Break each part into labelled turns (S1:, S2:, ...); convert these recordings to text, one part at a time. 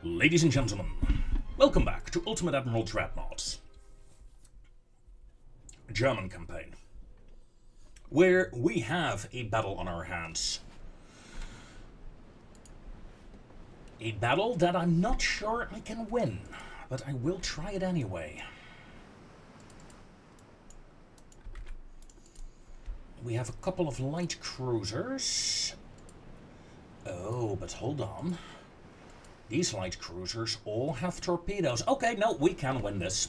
S1: Ladies and gentlemen, welcome back to Ultimate Admiral Dreadnoughts, a German campaign, where we have a battle on our hands. A battle that I'm not sure I can win, but I will try it anyway. We have a couple of light cruisers. Oh, but hold on. These light cruisers all have torpedoes. Okay, no, we can win this.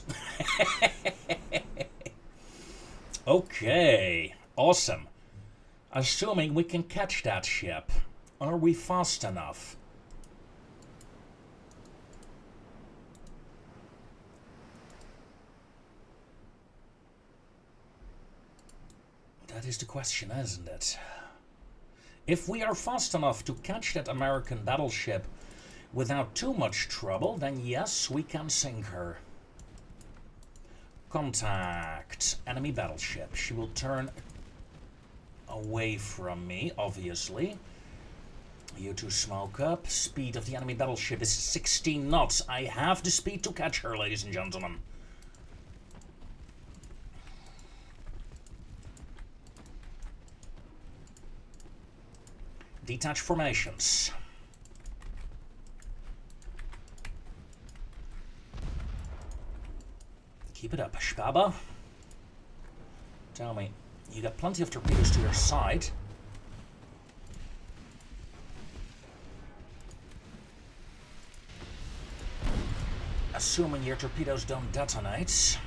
S1: Okay, awesome. Assuming we can catch that ship. Are we fast enough? That is the question, isn't it? If we are fast enough to catch that American battleship without too much trouble, then yes, we can sink her. Contact. Enemy battleship. She will turn away from me, obviously. You two smoke up. Speed of the enemy battleship is 16 knots. I have the speed to catch her, ladies and gentlemen. Detach formations. Keep it up, Schwaber. Tell me, you got plenty of torpedoes to your side. Assuming your torpedoes don't detonate.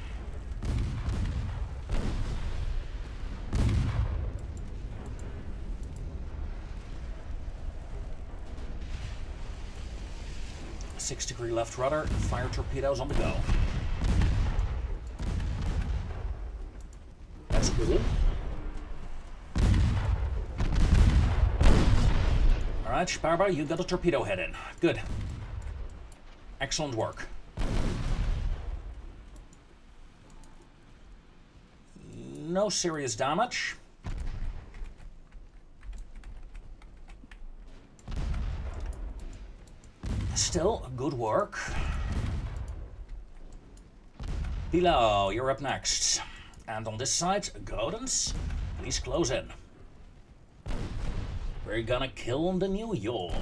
S1: Six-degree left rudder, fire torpedoes on the go. That's cool. Alright, Sparba, you got a torpedo head in. Good. Excellent work. No serious damage. Still, good work. Below, you're up next. And on this side, Godens, please close in. We're gonna kill the New York.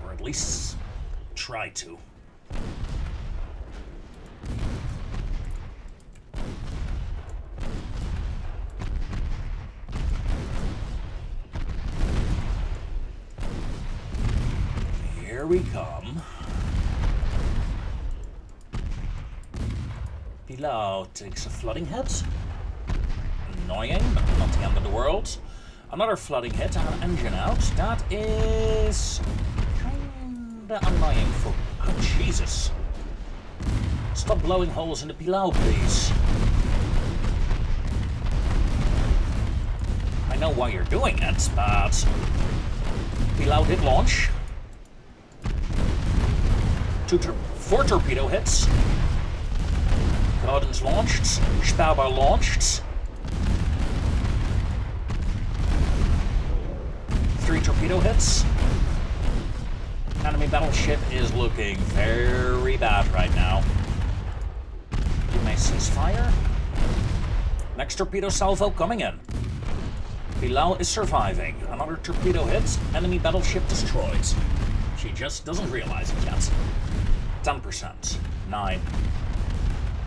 S1: Or at least try to. Here we come. Below takes a flooding hit. Annoying, but not the end of the world. Another flooding hit and an engine out. That is kinda annoying for... Oh, Jesus. Stop blowing holes in the Pilau, please. I know why you're doing it, but... Pilau did launch. 4 torpedo hits. Godens launched. Stauber launched. 3 torpedo hits. Enemy battleship is looking very bad right now. You may cease fire. Next torpedo salvo coming in. Bilal is surviving. Another torpedo hit. Enemy battleship destroyed. She just doesn't realize it yet. 10%. 9.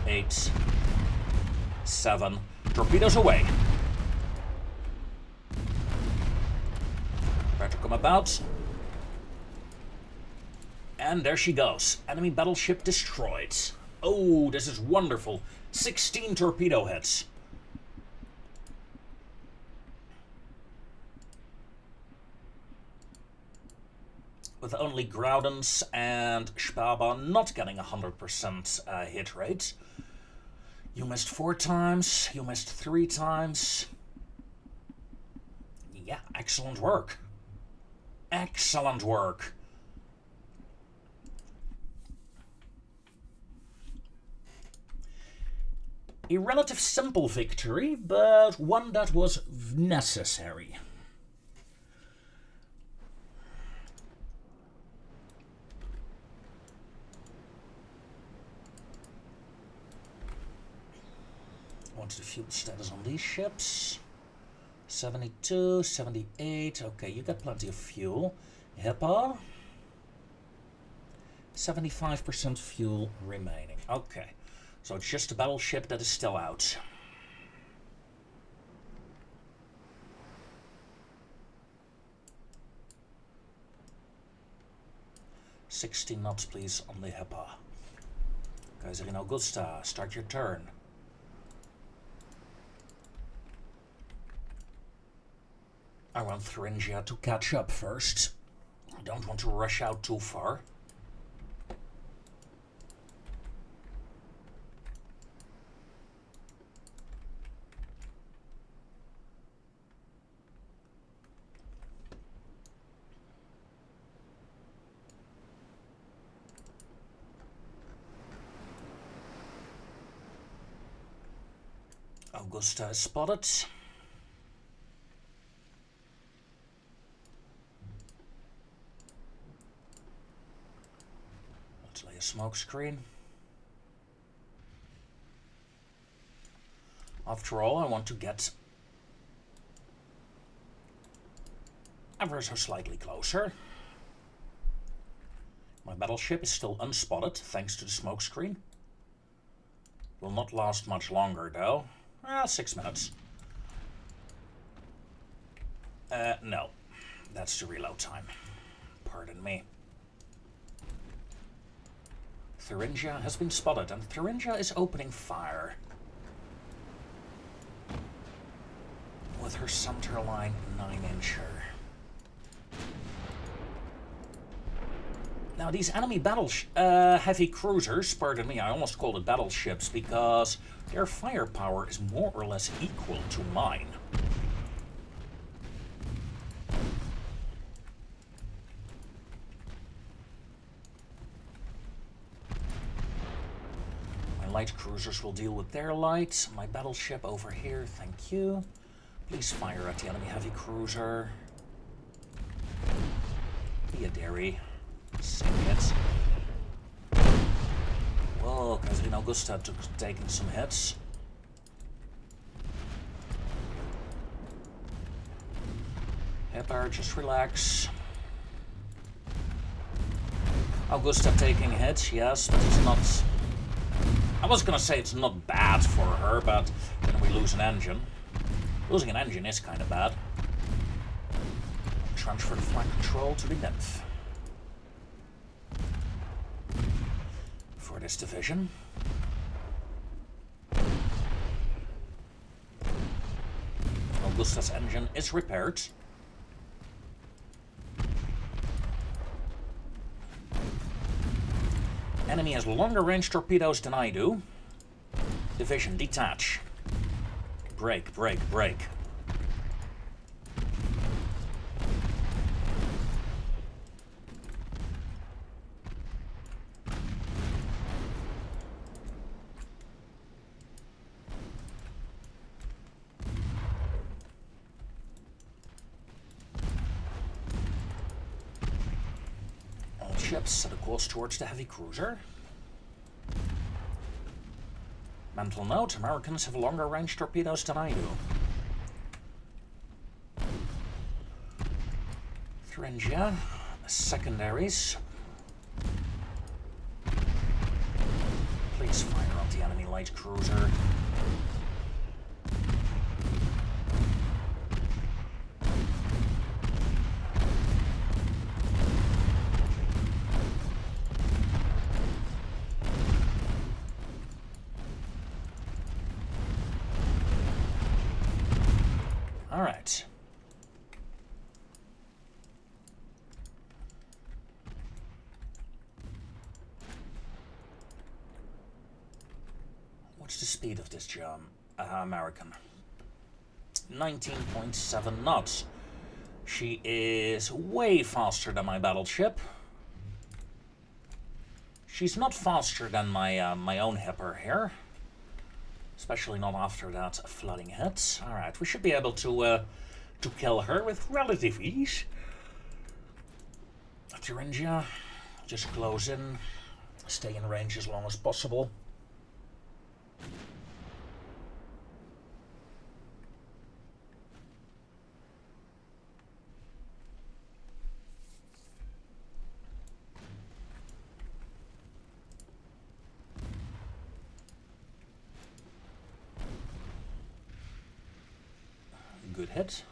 S1: 8. 7. Torpedoes away. Prepare to come about. And there she goes. Enemy battleship destroyed. Oh, this is wonderful. 16 torpedo hits. with only Groudons and Spaba not getting 100% hit rate. You missed 4 times, you missed 3 times. Yeah, excellent work. Excellent work. A relative simple victory, but one that was necessary. What's the fuel status on these ships? 72, 78. Okay, you got plenty of fuel. Hippo? 75% fuel remaining. Okay. So it's just a battleship that is still out. "60 knots, please, on the Hippa." Kaiserin Augusta, start your turn. I want Thuringia to catch up first. I don't want to rush out too far. Augusta is spotted. Let's lay a smoke screen. After all, I want to get ever so slightly closer. My battleship is still unspotted thanks to the smoke screen. Will not last much longer though. 6 minutes. No. That's the reload time. Pardon me. Thuringia has been spotted, and Thuringia is opening fire with her centerline 9-incher. Now these enemy heavy cruisers, pardon me, I almost called it battleships because their firepower is more or less equal to mine. My light cruisers will deal with their light. My battleship over here, thank you. Please fire at the enemy heavy cruiser. Be a dairy. Sink it. Whoa, Kaiserin Augusta taking some hits. Hipper, just relax. Augusta taking hits, yes, but it's not... I was gonna say it's not bad for her, but then we lose an engine. Losing an engine is kind of bad. Transfer the flight control to the nymph. For this division. Augusta's engine is repaired. Enemy has longer range torpedoes than I do. Division, detach. Break, break, break. Ships set a course towards the heavy cruiser. Mental note, Americans have longer range torpedoes than I do. Thuringia, secondaries. Please fire on the enemy light cruiser. What's the speed of this American? 19.7 knots. She is way faster than my battleship. She's not faster than my my own hipper here. Especially not after that flooding hit. Alright, we should be able to kill her with relative ease. Thuringia, just close in. Stay in range as long as possible. Good hit.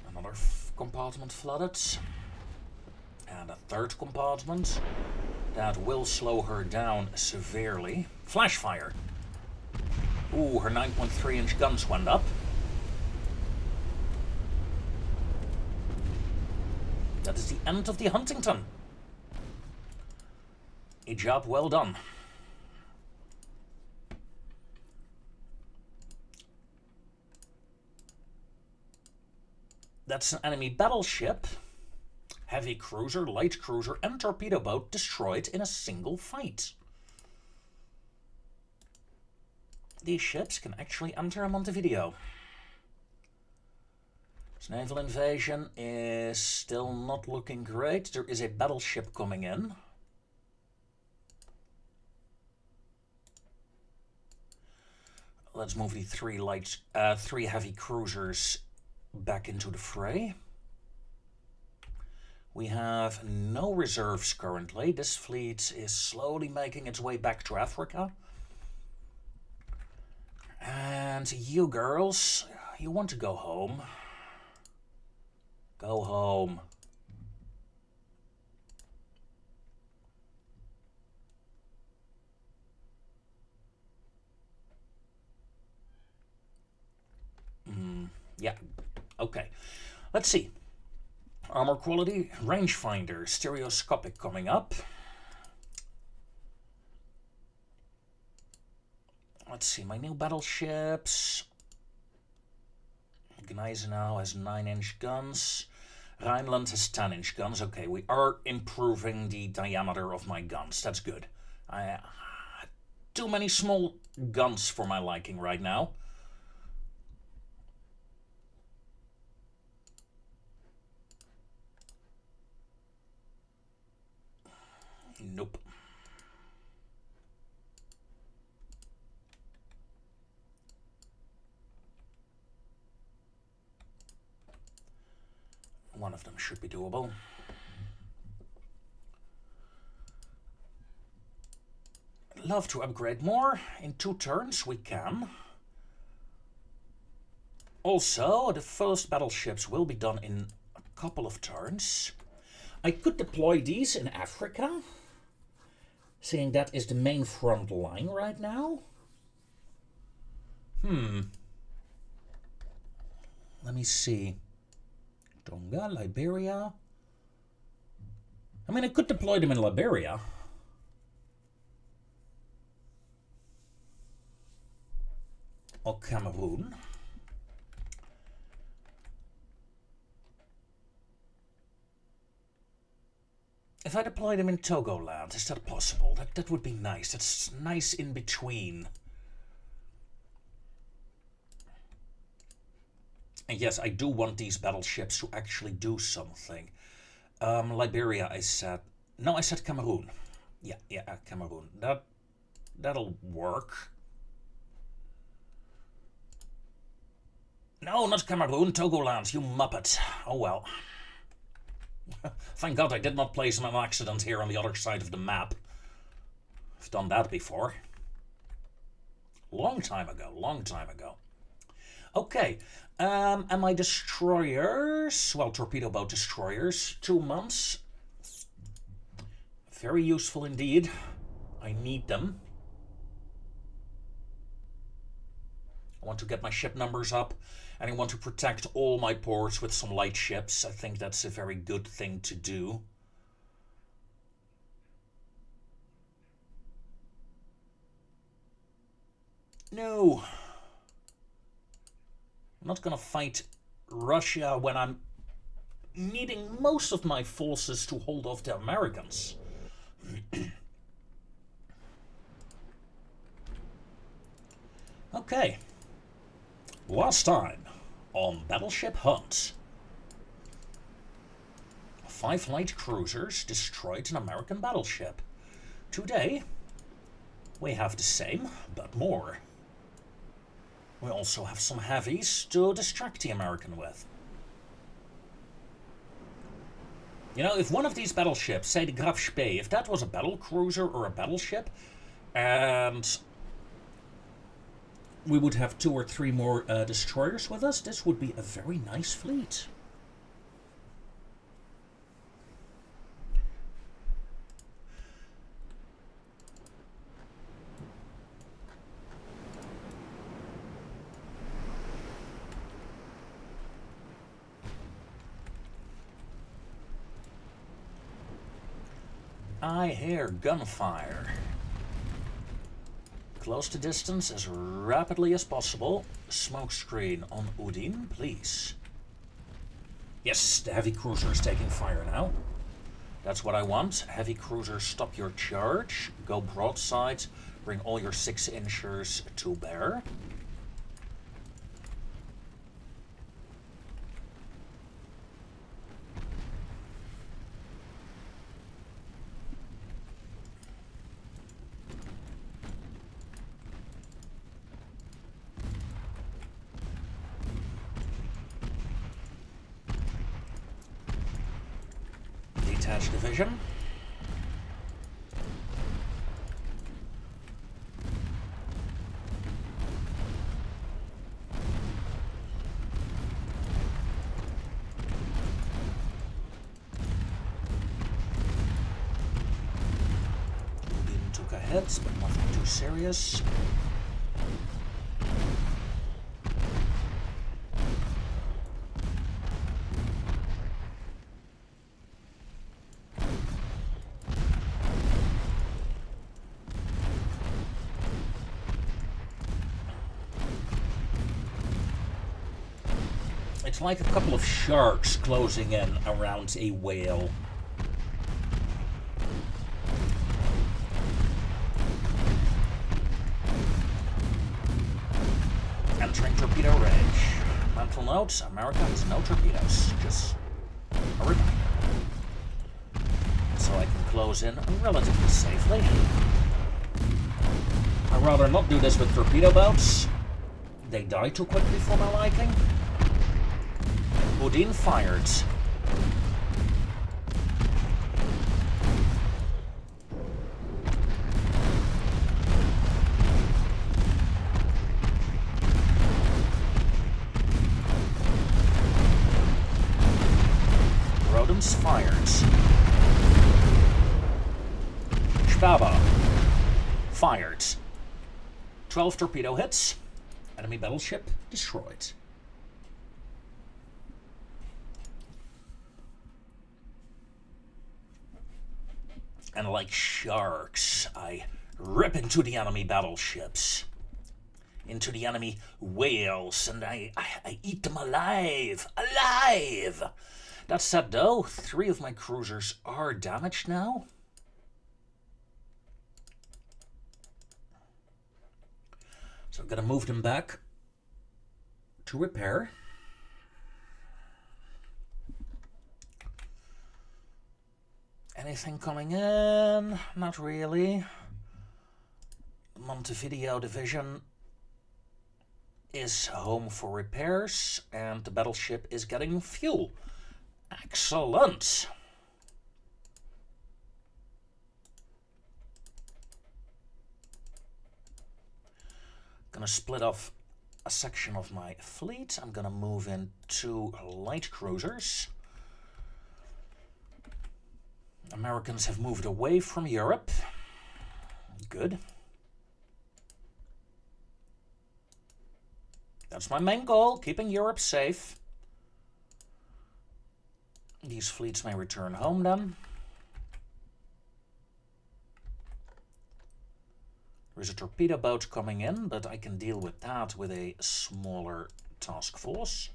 S1: Another compartment flooded. And a third compartment. That will slow her down severely. Flash fire. Ooh, her 9.3-inch guns went up. That is the end of the Huntington. A job well done. That's an enemy battleship, heavy cruiser, light cruiser, and torpedo boat destroyed in a single fight. These ships can actually enter Montevideo. This naval invasion is still not looking great. There is a battleship coming in. Let's move the three heavy cruisers back into the fray. We have no reserves currently. This fleet is slowly making its way back to Africa. And you girls, you want to go home. Go home. Yeah. Okay, let's see. Armor quality, rangefinder, stereoscopic coming up. Let's see, my new battleships. Gneisenau has 9-inch guns. Rhineland has 10-inch guns. Okay, we are improving the diameter of my guns. That's good. Too many small guns for my liking right now. Nope. One of them should be doable. Love to upgrade more. In 2 turns we can. Also, the first battleships will be done in a couple of turns. I could deploy these in Africa, seeing that is the main front line right now. Let me see. Tonga, Liberia. I mean, I could deploy them in Liberia. Or Cameroon. If I deploy them in Togoland, is that possible? That would be nice. That's nice in between. And yes, I do want these battleships to actually do something. Liberia, I said. No, I said Cameroon. Yeah, Cameroon. That'll work. No, not Cameroon. Togoland, you muppet. Oh well. Thank God I did not place an accident here on the other side of the map. I've done that before. Long time ago. Okay, and my destroyers, well, torpedo boat destroyers, 2 months. Very useful indeed. I need them. I want to get my ship numbers up, and I want to protect all my ports with some light ships. I think that's a very good thing to do. No. I'm not gonna fight Russia when I'm needing most of my forces to hold off the Americans. Okay. Last time on Battleship Hunt. 5 light cruisers destroyed an American battleship. Today, we have the same, but more. We also have some heavies to distract the American with. You know, if one of these battleships, say the Graf Spee, if that was a battle cruiser or a battleship, and we would have 2 or 3 more destroyers with us, this would be a very nice fleet. I hear gunfire. Close the distance as rapidly as possible. Smoke screen on Udine, please. Yes, the heavy cruiser is taking fire now. That's what I want. Heavy cruiser, stop your charge. Go broadside. Bring all your 6-inchers to bear. Detach division. Udine took a hit, but nothing too serious. It's like a couple of sharks closing in around a whale. Entering torpedo range. Mental note, America has no torpedoes. Just a reminder. So I can close in relatively safely. I'd rather not do this with torpedo boats. They die too quickly for my liking. Udine fired. Rodents fired. Spaba fired. 12 torpedo hits. Enemy battleship destroyed. And like sharks, I rip into the enemy battleships, into the enemy whales, and I eat them alive! Alive! That said though, 3 of my cruisers are damaged now. So I'm gonna move them back to repair. Anything coming in? Not really. Montevideo division is home for repairs, and the battleship is getting fuel. Excellent! Gonna split off a section of my fleet. I'm gonna move in 2 light cruisers. Americans have moved away from Europe. Good. That's my main goal, keeping Europe safe. These fleets may return home then. There's a torpedo boat coming in, but I can deal with that with a smaller task force.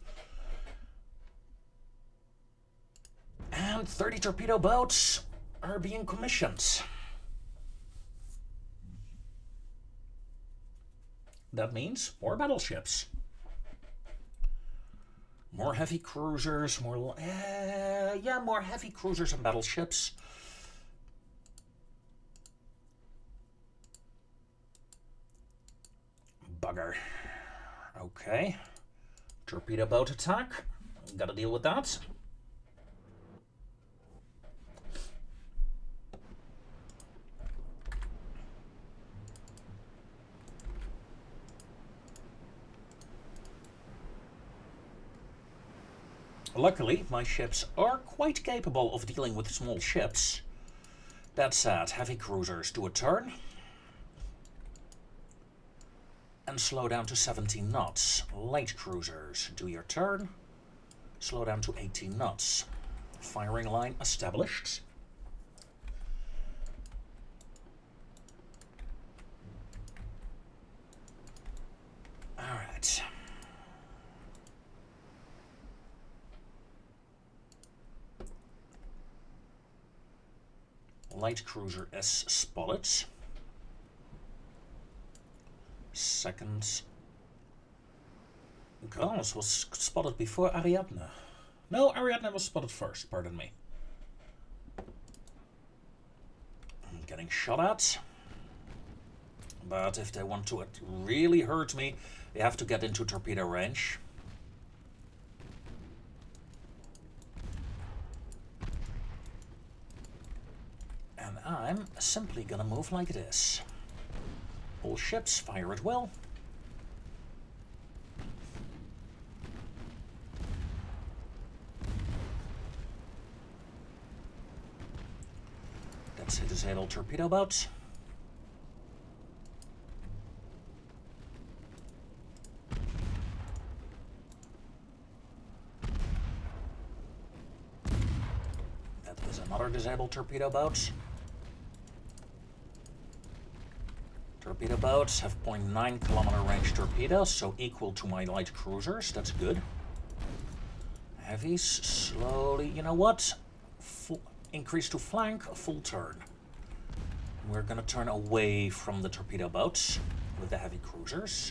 S1: And 30 torpedo boats are being commissioned. That means more battleships. More heavy cruisers, more heavy cruisers and battleships. Bugger. Okay. Torpedo boat attack. Gotta deal with that. Luckily, my ships are quite capable of dealing with small ships. That said, heavy cruisers do a turn. And slow down to 17 knots. Light cruisers, do your turn. Slow down to 18 knots. Firing line established. Alright. Light cruiser is spotted. Second. Graus was spotted before Ariadne. No, Ariadne was spotted first, pardon me. I'm getting shot at. But if they want to really hurt me, they have to get into torpedo range. And I'm simply gonna move like this. All ships fire at will. That's a disabled torpedo boat. That is another disabled torpedo boat. Torpedo boats have 0.9 kilometer range torpedoes, so equal to my light cruisers. That's good. Heavies slowly, you know what? Increase to flank, a full turn. We're gonna turn away from the torpedo boats with the heavy cruisers.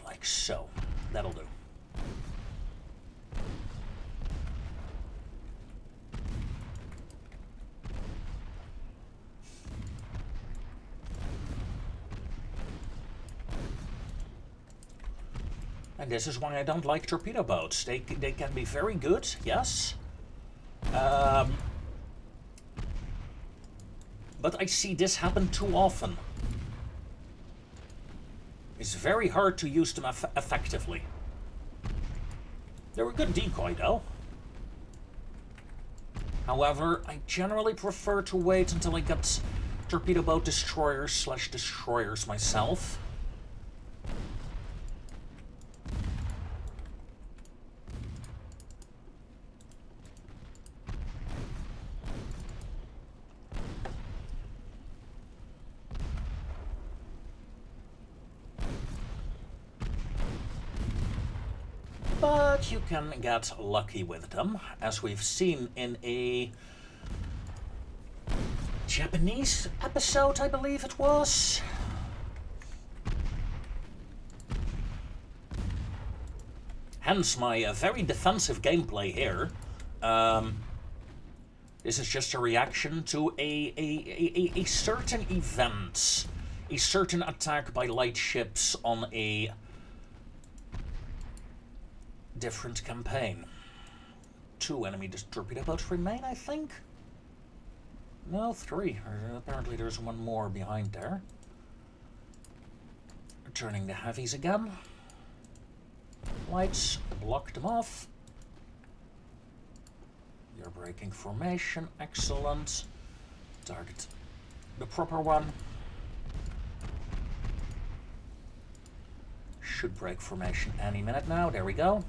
S1: Like so. That'll do. And this is why I don't like torpedo boats. They can be very good, yes. But I see this happen too often. It's very hard to use them effectively. They're a good decoy, though. However, I generally prefer to wait until I get torpedo boat destroyers/destroyers myself. But you can get lucky with them, as we've seen in a Japanese episode, I believe it was. Hence my very defensive gameplay here. This is just a reaction to a certain event, a certain attack by light ships on a different campaign. 2 enemy torpedo boats remain, I think? No, 3. Apparently there's one more behind there. Turning the heavies again. Lights, block them off. You're breaking formation, excellent. Target the proper one. Should break formation any minute now, there we go.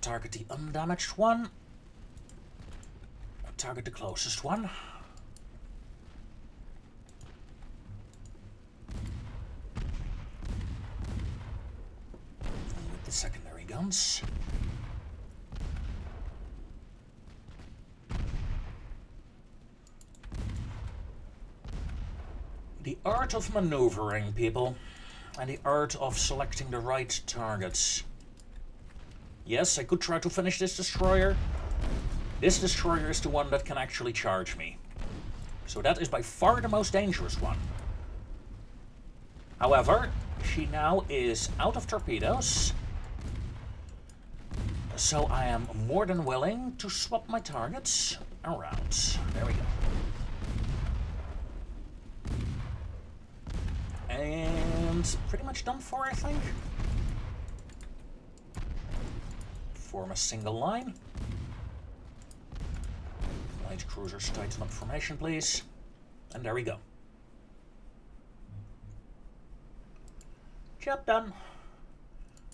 S1: Target the undamaged one. Target the closest one. And with the secondary guns. The art of maneuvering, people. And the art of selecting the right targets. Yes, I could try to finish this destroyer. This destroyer is the one that can actually charge me. So that is by far the most dangerous one. However, she now is out of torpedoes. So I am more than willing to swap my targets around. There we go. And pretty much done for, I think. Form a single line. Light cruisers tighten up formation, please. And there we go. Job done.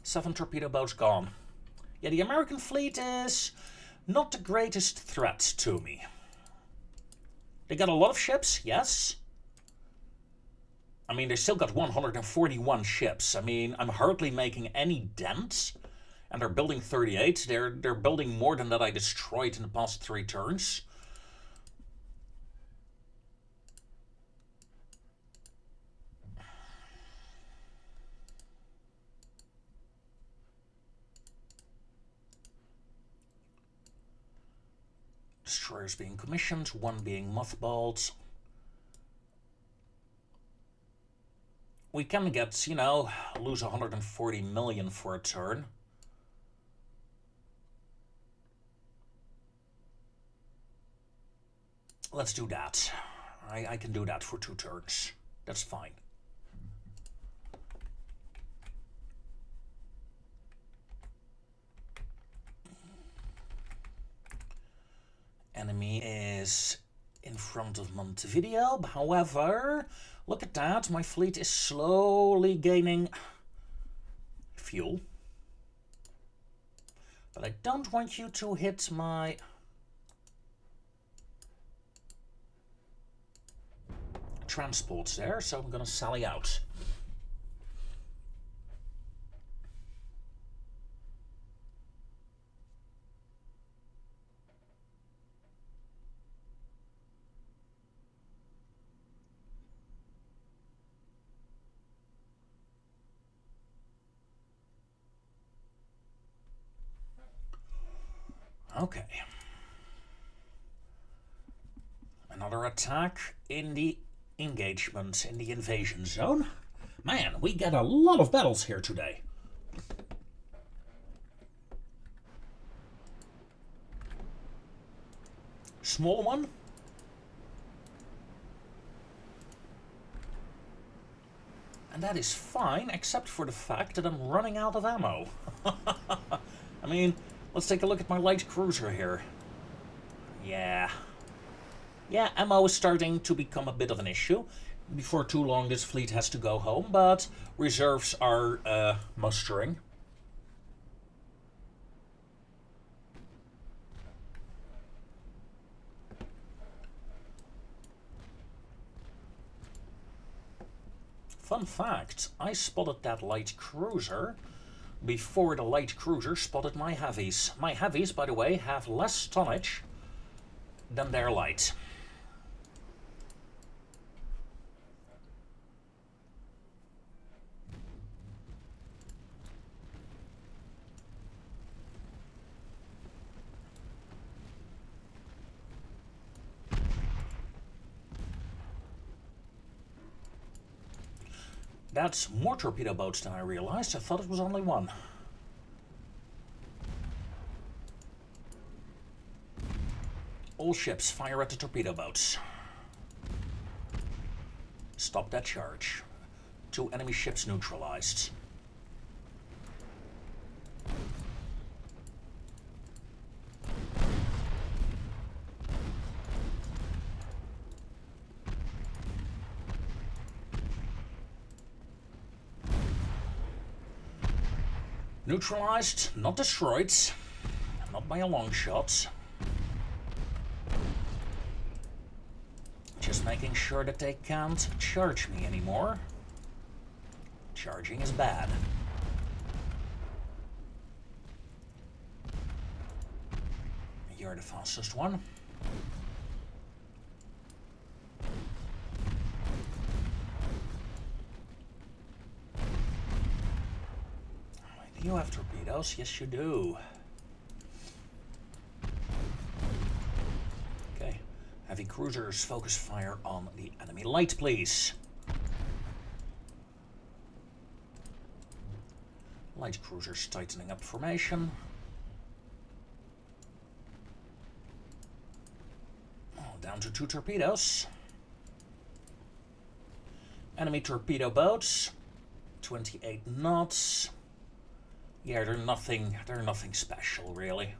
S1: 7 torpedo boats gone. Yeah, the American fleet is not the greatest threat to me. They got a lot of ships, yes. I mean, they still got 141 ships. I mean, I'm hardly making any dent. And they're building 38. They're building more than that I destroyed in the past 3 turns. Destroyers being commissioned, 1 being mothballed. We can get, you know, lose 140 million for a turn. Let's do that. I can do that for 2 turns. That's fine. Enemy is in front of Montevideo. However, look at that. My fleet is slowly gaining fuel. But I don't want you to hit my transports there, so I'm going to sally out. Okay. Another attack in the engagement, in the invasion zone. Man, we get a lot of battles here today. Small one. And that is fine, except for the fact that I'm running out of ammo. I mean, let's take a look at my light cruiser here. Yeah, ammo is starting to become a bit of an issue. Before too long, this fleet has to go home, but reserves are mustering. Fun fact, I spotted that light cruiser before the light cruiser spotted my heavies. My heavies, by the way, have less tonnage than their light. That's more torpedo boats than I realized. I thought it was only 1. All ships fire at the torpedo boats. Stop that charge. 2 enemy ships neutralized. Neutralized, not destroyed. Not by a long shot. Just making sure that they can't charge me anymore. Charging is bad. You're the fastest one. Do you have torpedoes? Yes, you do. Okay. Heavy cruisers, focus fire on the enemy light, please. Light cruisers tightening up formation. Oh, down to 2 torpedoes. Enemy torpedo boats. 28 knots. Yeah, they're nothing special, really.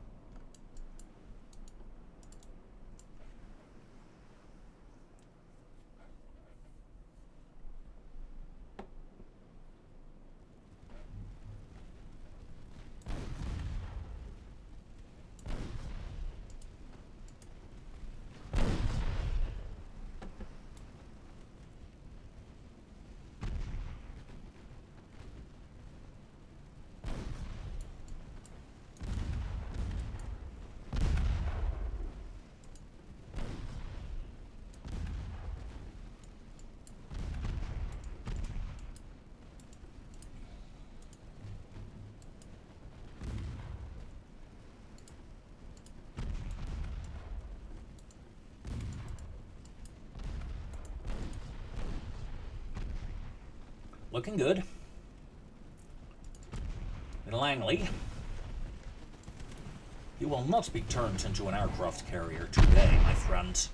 S1: Looking good. And Langley, you will not be turned into an aircraft carrier today, my friend.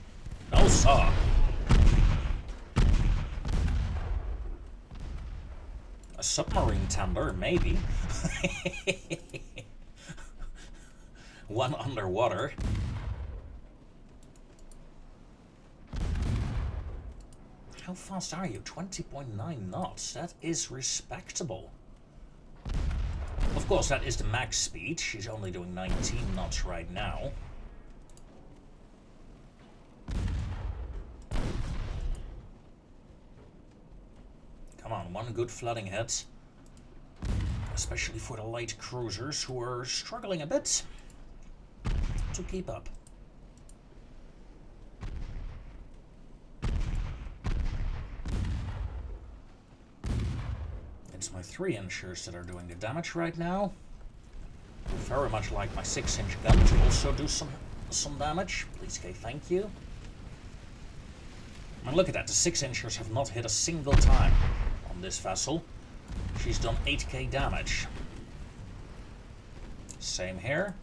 S1: No, sir. A submarine tender, maybe. One underwater. How fast are you? 20.9 knots. That is respectable. Of course, that is the max speed. She's only doing 19 knots right now. Come on, one good flooding hit. Especially for the light cruisers who are struggling a bit to keep up. It's my 3-inchers that are doing the damage right now. Very much like my 6-inch gun to also do some damage. Please, K, thank you. And look at that, the 6-inchers have not hit a single time on this vessel. She's done 8k damage. Same here.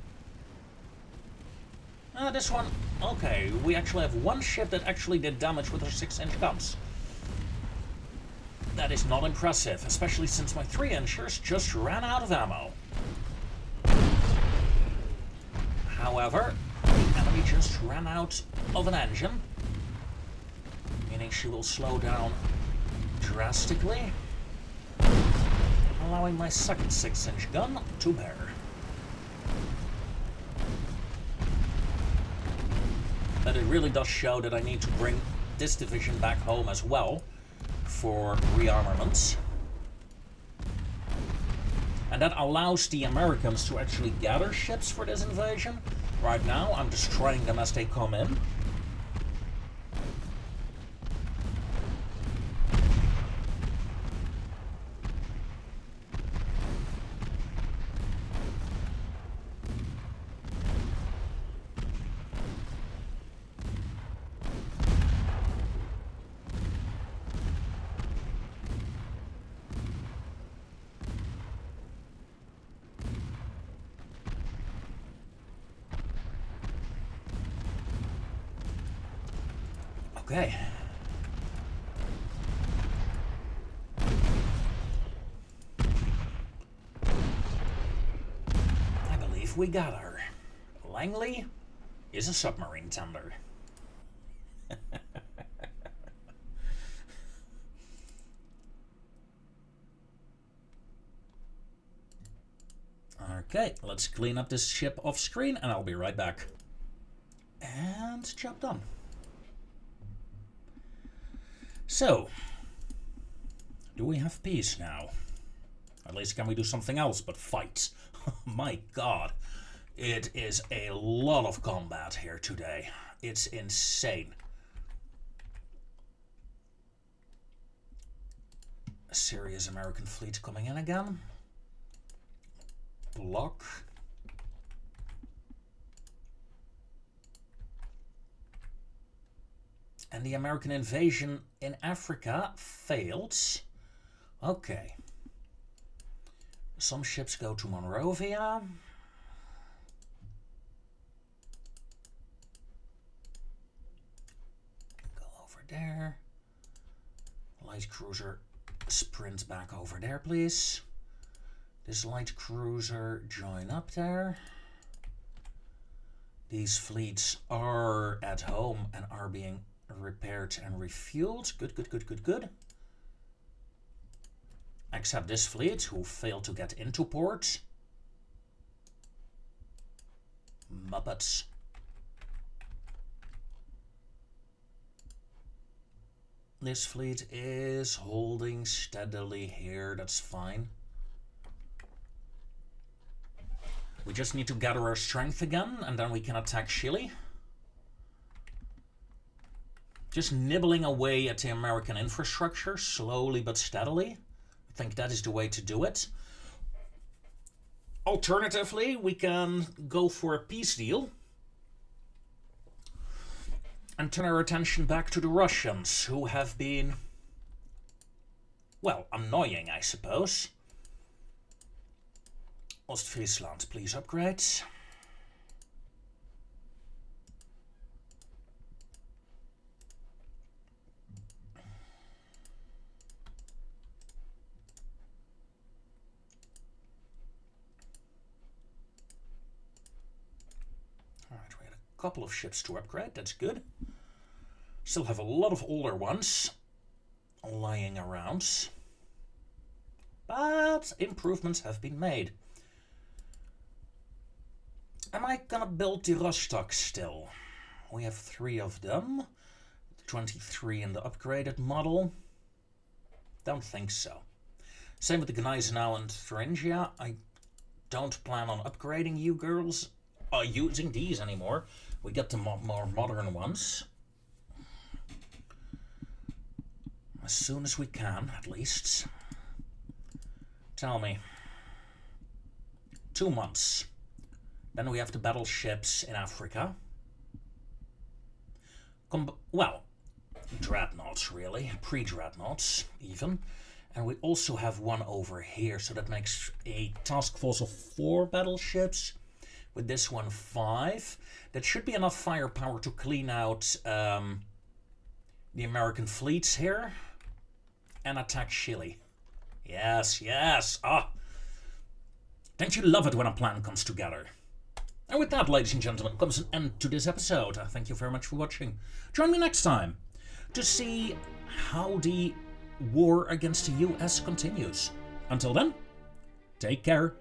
S1: This one, okay, we actually have one ship that actually did damage with her 6-inch guns. That is not impressive, especially since my 3-inchers just ran out of ammo. However, the enemy just ran out of an engine, meaning she will slow down drastically, allowing my second 6-inch gun to bear. But it really does show that I need to bring this division back home as well for rearmaments. And that allows the Americans to actually gather ships for this invasion. Right now, I'm destroying them as they come in. Okay. I believe we got her. Langley is a submarine tender. Okay, let's clean up this ship off screen and I'll be right back. And job done. So, do we have peace now? At least can we do something else but fight? My god, it is a lot of combat here today. It's insane. A serious American fleet coming in again. Block. And the American invasion in Africa failed. Okay. Some ships go to Monrovia. Go over there. Light cruiser sprint back over there, please. This light cruiser join up there. These fleets are at home and are being repaired and refueled. Good, good, good, good, good. Except this fleet, who failed to get into port. Muppets. This fleet is holding steadily here, that's fine. We just need to gather our strength again, and then we can attack Chile. Just nibbling away at the American infrastructure, slowly but steadily. I think that is the way to do it. Alternatively, we can go for a peace deal and turn our attention back to the Russians, who have been, well, annoying, I suppose. Ostfriesland, please upgrade. Alright, we had a couple of ships to upgrade, that's good. Still have a lot of older ones lying around. But improvements have been made. Am I gonna build the Rostock still? We have 3 of them. 23 in the upgraded model. Don't think so. Same with the Gneisenau and Thuringia. I don't plan on upgrading you girls, using these anymore. We get the more modern ones. As soon as we can, at least. Tell me. 2 months. Then we have the battleships in Africa. Well, Dreadnoughts really, pre-Dreadnoughts even. And we also have one over here, so that makes a task force of 4 battleships. With this one 5. That should be enough firepower to clean out the American fleets here. And attack Chile. Yes, yes. Ah. Don't you love it when a plan comes together? And with that, ladies and gentlemen, comes an end to this episode. Thank you very much for watching. Join me next time to see how the war against the US continues. Until then, take care.